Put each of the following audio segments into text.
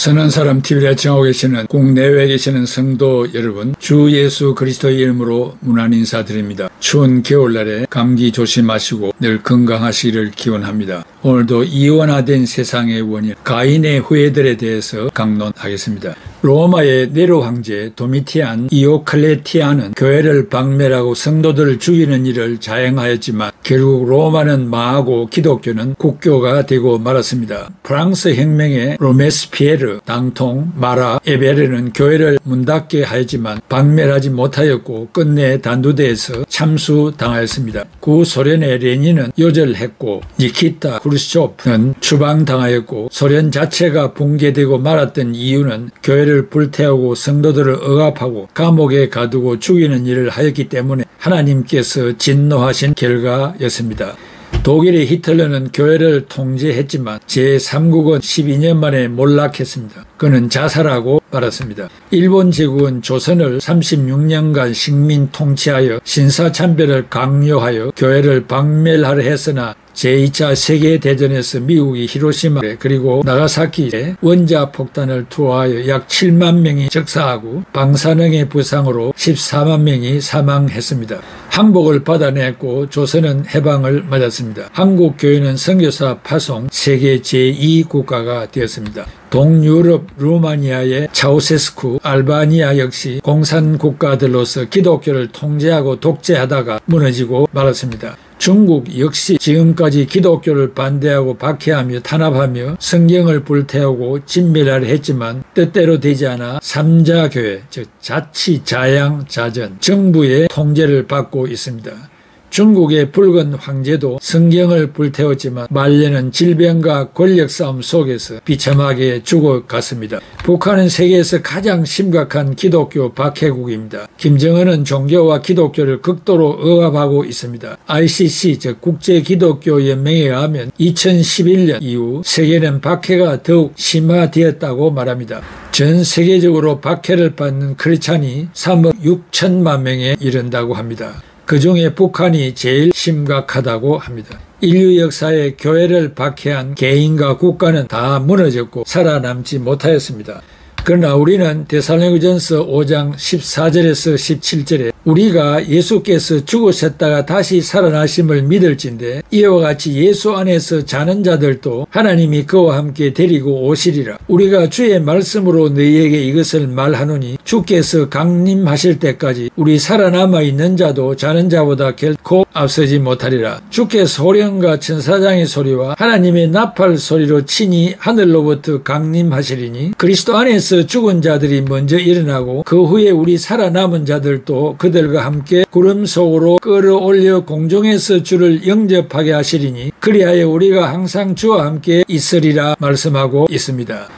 선한 사람 TV를 애청하고 계시는 국내외에 계시는 성도 여러분, 주 예수 그리스도의 이름으로 문안 인사드립니다. 추운 겨울날에 감기 조심하시고 늘 건강하시기를 기원합니다. 오늘도 이원화된 세상의 원인, 가인의 후예들에 대해서 강론하겠습니다. 로마의 네로 황제 도미티안 이오클레티안은 교회를 박멸하고 성도들을 죽이는 일을 자행하였지만 결국 로마는 망하고 기독교는 국교가 되고 말았습니다. 프랑스 혁명의 로메스피에르, 당통, 마라, 에베르는 교회를 문닫게 하였지만 박멸하지 못하였고 끝내 단두대에서 참수당하였습니다. 구소련의 레닌은 요절했고 니키타 크루스초프는 추방당하였고 소련 자체가 붕괴되고 말았던 이유는 교회를 불태우고 성도들을 억압하고 감옥에 가두고 죽이는 일을 하였기 때문에 하나님께서 진노하신 결과였습니다. 독일의 히틀러는 교회를 통제했지만 제3국은 12년 만에 몰락했습니다. 그는 자살하고 말았습니다. 일본 제국은 조선을 36년간 식민 통치하여 신사참배를 강요하여 교회를 박멸하려 했으나 제2차 세계대전에서 미국이 히로시마 그리고 나가사키에 원자폭탄을 투하하여 약 7만 명이 적사하고 방사능의 부상으로 14만 명이 사망했습니다. 항복을 받아냈고 조선은 해방을 맞았습니다. 한국 교회는 선교사 파송 세계 제2국가가 되었습니다. 동유럽 루마니아의 차우세스쿠, 알바니아 역시 공산국가들로서 기독교를 통제하고 독재하다가 무너지고 말았습니다. 중국 역시 지금까지 기독교를 반대하고 박해하며 탄압하며 성경을 불태우고 진멸하려 했지만 뜻대로 되지 않아 삼자교회, 즉 자치자양자전, 정부의 통제를 받고 있습니다. 중국의 붉은 황제도 성경을 불태웠지만 말년은 질병과 권력 싸움 속에서 비참하게 죽어갔습니다. 북한은 세계에서 가장 심각한 기독교 박해국입니다. 김정은은 종교와 기독교를 극도로 억압하고 있습니다. ICC, 즉 국제기독교연맹에 의하면 2011년 이후 세계는 박해가 더욱 심화되었다고 말합니다. 전 세계적으로 박해를 받는 크리스찬이 3억 6천만 명에 이른다고 합니다. 그중에 북한이 제일 심각하다고 합니다. 인류 역사에 교회를 박해한 개인과 국가는 다 무너졌고 살아남지 못하였습니다. 그러나 우리는 데살로니가전서 5장 14절에서 17절에 우리가 예수께서 죽으셨다가 다시 살아나심을 믿을진대 이와 같이 예수 안에서 자는 자들도 하나님이 그와 함께 데리고 오시리라. 우리가 주의 말씀으로 너희에게 이것을 말하노니 주께서 강림하실 때까지 우리 살아남아 있는 자도 자는 자보다 결코 앞서지 못하리라. 주께 소령과 천사장의 소리와 하나님의 나팔 소리로 친히 하늘로부터 강림하시리니 그리스도 안에서 죽은 자들이 먼저 일어나고 그 후에 우리 살아남은 자들도 그들과 함께 구름 속으로 끌어올려 공중에서 주를 영접하게 하시리니 그리하여 우리가 항상 주와 함께 있으리라 말씀하고 있습니다.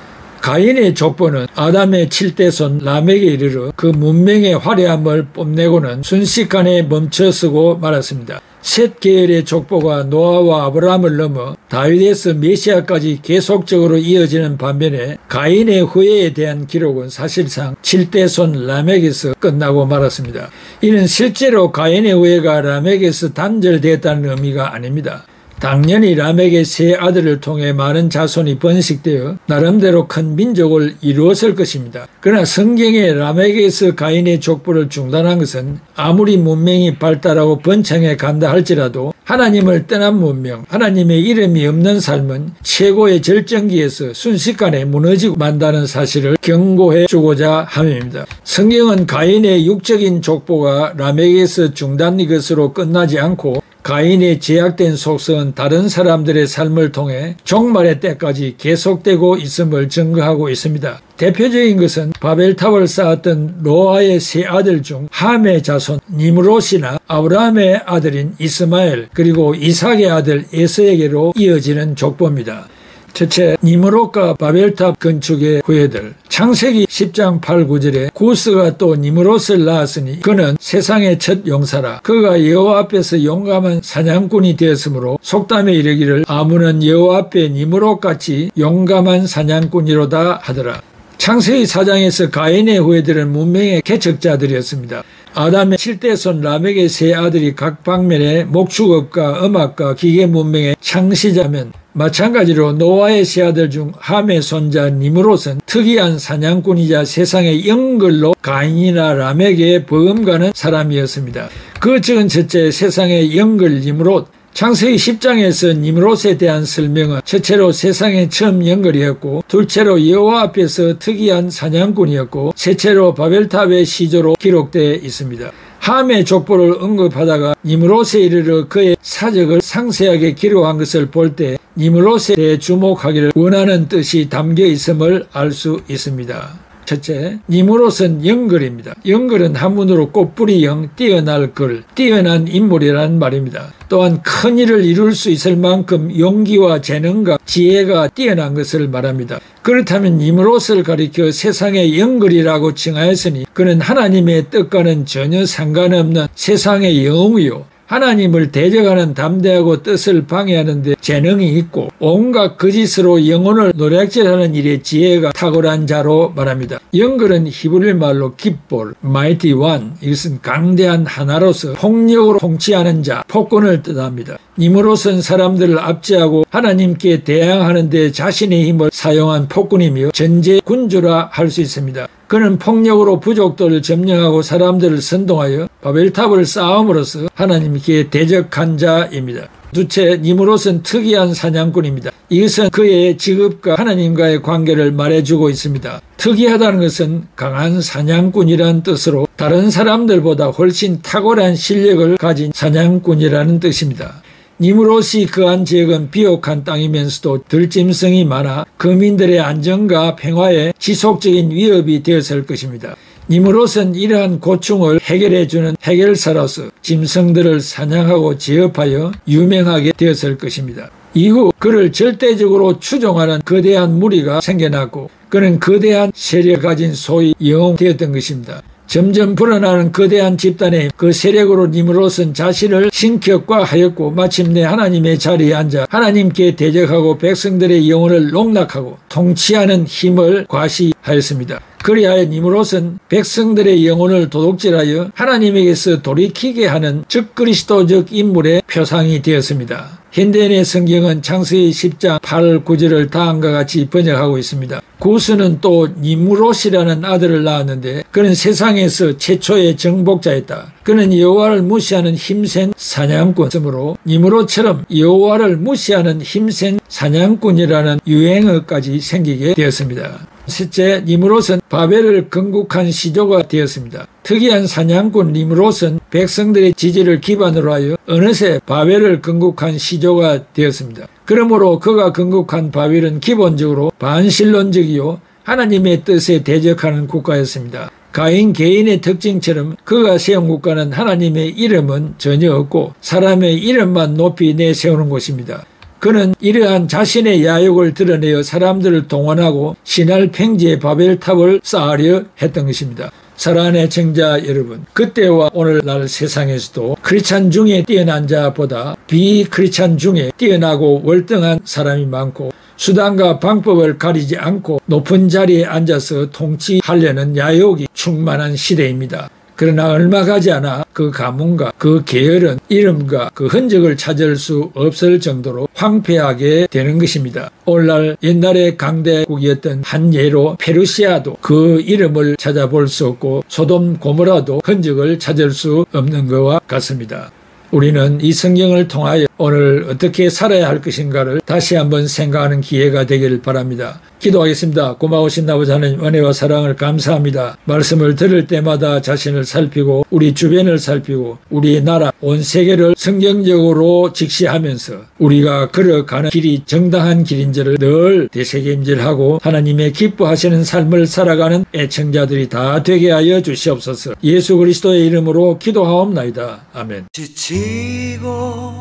가인의 족보는 아담의 7대손 라멕에 이르러 그 문명의 화려함을 뽐내고는 순식간에 멈춰서고 말았습니다. 셋 계열의 족보가 노아와 아브라함을 넘어 다윗에서 메시아까지 계속적으로 이어지는 반면에 가인의 후예에 대한 기록은 사실상 7대손 라멕에서 끝나고 말았습니다. 이는 실제로 가인의 후예가 라멕에서 단절되었다는 의미가 아닙니다. 당연히 라멕의 세 아들을 통해 많은 자손이 번식되어 나름대로 큰 민족을 이루었을 것입니다. 그러나 성경에 라멕에서 가인의 족보를 중단한 것은 아무리 문명이 발달하고 번창해 간다 할지라도 하나님을 떠난 문명, 하나님의 이름이 없는 삶은 최고의 절정기에서 순식간에 무너지고 만다는 사실을 경고해 주고자 함입니다. 성경은 가인의 육적인 족보가 라멕에서 중단된 것으로 끝나지 않고 가인의 제약된 속성은 다른 사람들의 삶을 통해 종말의 때까지 계속되고 있음을 증거하고 있습니다. 대표적인 것은 바벨탑을 쌓았던 노아의 세 아들 중 함의 자손 니므롯이나 아브라함의 아들인 이스마엘 그리고 이삭의 아들 에서에게로 이어지는 족보입니다. 첫째, 니므롯과 바벨탑 건축의 후예들. 창세기 10장 8, 9절에 구스가 또 니므롯을 낳았으니 그는 세상의 첫 용사라. 그가 여호와 앞에서 용감한 사냥꾼이 되었으므로 속담에 이르기를 아문은 여호와 앞에 니므롯같이 용감한 사냥꾼이로다 하더라. 창세기 4장에서 가인의 후예들은 문명의 개척자들이었습니다. 아담의 7대손 라멕의 세 아들이 각 방면에 목축업과 음악과 기계 문명의 창시자면 마찬가지로 노아의 세 아들 중 함의 손자 니므롯은 특이한 사냥꾼이자 세상의 영걸로 가인이나 라멕에 버금가는 사람이었습니다. 그 적은 첫째 세상의 영걸 니므롯, 창세기 10장에서 니므롯에 대한 설명은 첫째로 세상의 처음 영걸이었고, 둘째로 여호와 앞에서 특이한 사냥꾼이었고, 셋째로 바벨탑의 시조로 기록되어 있습니다. 함의 족보를 언급하다가 니므롯에 이르러 그의 사적을 상세하게 기록한 것을 볼 때 니므롯에 대해 주목하기를 원하는 뜻이 담겨 있음을 알 수 있습니다. 첫째, 니므롯은 영걸입니다. 영걸은 한문으로 꽃뿌리 영, 뛰어날 걸, 뛰어난 인물이라는 말입니다. 또한 큰 일을 이룰 수 있을 만큼 용기와 재능과 지혜가 뛰어난 것을 말합니다. 그렇다면 니므롯을 가리켜 세상의 영걸이라고 칭하였으니 그는 하나님의 뜻과는 전혀 상관없는 세상의 영웅이요, 하나님을 대적하는 담대하고 뜻을 방해하는 데 재능이 있고 온갖 거짓으로 영혼을 노략질하는 일에 지혜가 탁월한 자로 말합니다. 영걸은 히브리 말로 깃볼, mighty one, 이것은 강대한 하나로서 폭력으로 통치하는 자, 폭군을 뜻합니다. 니므롯은 사람들을 압제하고 하나님께 대항하는 데 자신의 힘을 사용한 폭군이며 전제 군주라 할 수 있습니다. 그는 폭력으로 부족들을 점령하고 사람들을 선동하여 바벨탑을 쌓음으로써 하나님께 대적한 자입니다. 둘째, 니므롯은 특이한 사냥꾼입니다. 이것은 그의 직업과 하나님과의 관계를 말해주고 있습니다. 특이하다는 것은 강한 사냥꾼이라는 뜻으로 다른 사람들보다 훨씬 탁월한 실력을 가진 사냥꾼이라는 뜻입니다. 니므롯이 거한 지역은 비옥한 땅이면서도 들짐승이 많아 거민들의 안정과 평화에 지속적인 위협이 되었을 것입니다. 니므롯은 이러한 고충을 해결해주는 해결사로서 짐승들을 사냥하고 제압하여 유명하게 되었을 것입니다. 이후 그를 절대적으로 추종하는 거대한 무리가 생겨났고 그는 거대한 세력을 가진 소위 영웅 되었던 것입니다. 점점 불어나는 거대한 집단의 그 세력으로 니므롯은 자신을 신격화하였고 마침내 하나님의 자리에 앉아 하나님께 대적하고 백성들의 영혼을 농락하고 통치하는 힘을 과시하였습니다. 그리하여 니므롯은 백성들의 영혼을 도둑질하여 하나님에게서 돌이키게 하는 적그리스도적 인물의 표상이 되었습니다. 현대인의 성경은 창세기 10장 8, 9절을 다음과 같이 번역하고 있습니다. 구스는 또 니므롯이라는 아들을 낳았는데 그는 세상에서 최초의 정복자였다. 그는 여호와를 무시하는 힘센 사냥꾼이므로 니므롯처럼 여호와를 무시하는 힘센 사냥꾼이라는 유행어까지 생기게 되었습니다. 셋째, 니므롯은 바벨을 건국한 시조가 되었습니다. 특이한 사냥꾼 니므롯은 백성들의 지지를 기반으로 하여 어느새 바벨을 건국한 시조가 되었습니다. 그러므로 그가 건국한 바벨은 기본적으로 반신론적이요 하나님의 뜻에 대적하는 국가였습니다. 가인 개인의 특징처럼 그가 세운 국가는 하나님의 이름은 전혀 없고 사람의 이름만 높이 내세우는 곳입니다. 그는 이러한 자신의 야욕을 드러내어 사람들을 동원하고 신할 평지에 바벨탑을 쌓으려 했던 것입니다. 사랑하는 애청자 여러분, 그때와 오늘날 세상에서도 크리스찬 중에 뛰어난 자보다 비크리스찬 중에 뛰어나고 월등한 사람이 많고 수단과 방법을 가리지 않고 높은 자리에 앉아서 통치하려는 야욕이 충만한 시대입니다. 그러나 얼마 가지 않아 그 가문과 그 계열은 이름과 그 흔적을 찾을 수 없을 정도로 황폐하게 되는 것입니다. 오늘날 옛날의 강대국이었던 한 예로 페르시아도 그 이름을 찾아볼 수 없고 소돔 고모라도 흔적을 찾을 수 없는 것과 같습니다. 우리는 이 성경을 통하여 오늘 어떻게 살아야 할 것인가를 다시 한번 생각하는 기회가 되기를 바랍니다. 기도하겠습니다. 고마우신 아버지 하나님, 은혜와 사랑을 감사합니다. 말씀을 들을 때마다 자신을 살피고 우리 주변을 살피고 우리 나라 온 세계를 성경적으로 직시하면서 우리가 걸어가는 길이 정당한 길인지를 늘 되새김질하고 하나님의 기뻐하시는 삶을 살아가는 애청자들이 다 되게 하여 주시옵소서. 예수 그리스도의 이름으로 기도하옵나이다. 아멘. 지치고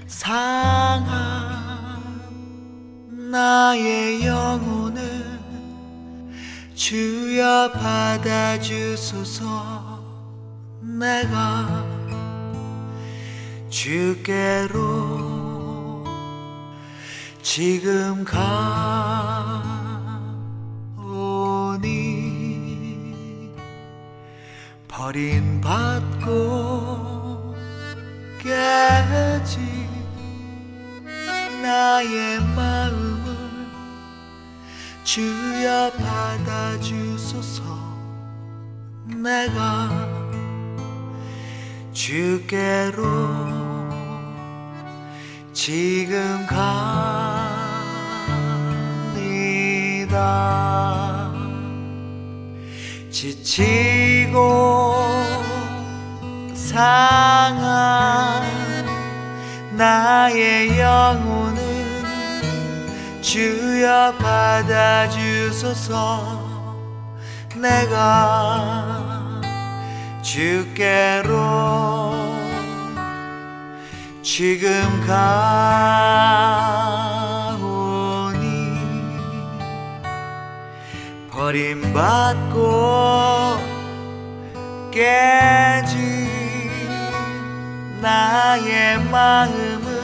상한 나의 영혼을 주여 받아주소서. 내가 주께로 지금 가오니 버림받고 깨진 나의 마음을 주여 받아주소서. 내가 주께로 지금 갑니다. 지치고 상한 나의 영혼을 주여 받아주소서. 내가 주께로 지금 가오니 버림받고 깨진 나의 마음을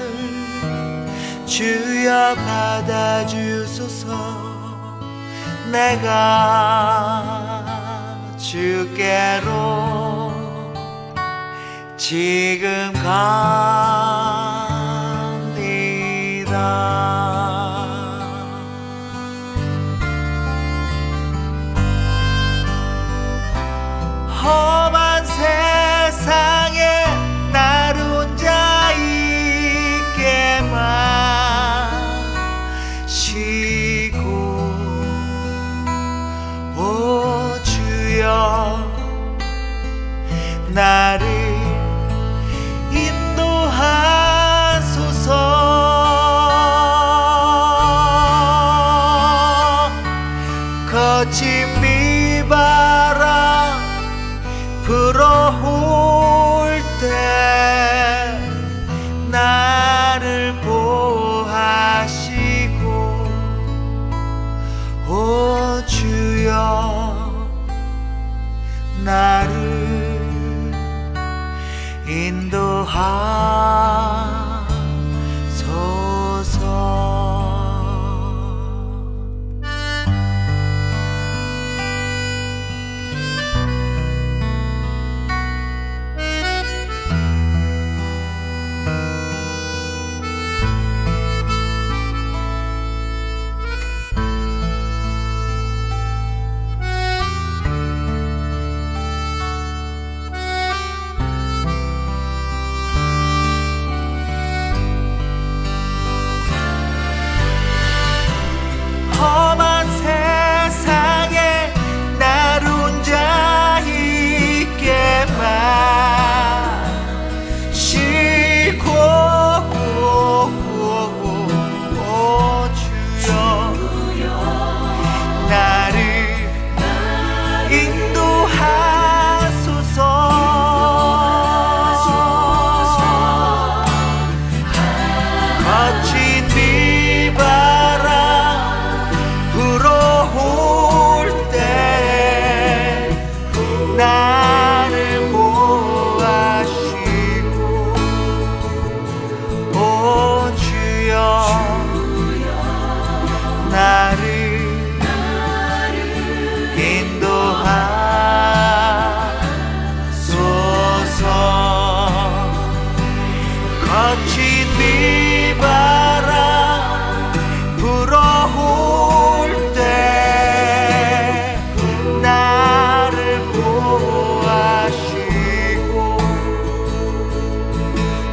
주여 받아주소서. 내가 주께로 지금 갑니다. 험한 세상에 나를 혼자 있게만 쉬고 오 주여 나를 인도하소서. 거친 비바람 불어올 때 나를 보호하시고 오 주여 나를 인도하소서. 험한 세상에 나를 혼자 있게만 싣고 오 주여 나를 인도하소서. 거친 비바람 불어올 때 나를 보호하시고 오 주여 나를 인도하소서. 거친 비바람 불어올 때 나를 보호하시고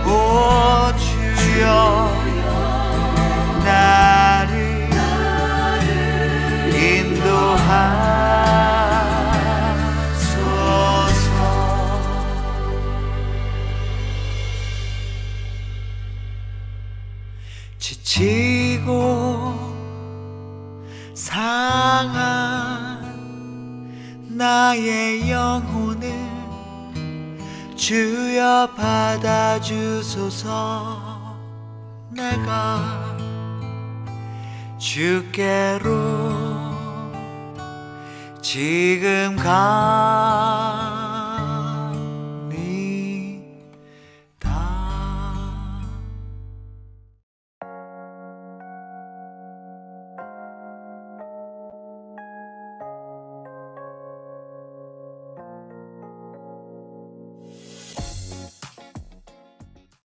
오 주여 나를 인도하소서. 지치고 상한 나의 영혼을 주여 받아주소서. 내가 주께로 지금 가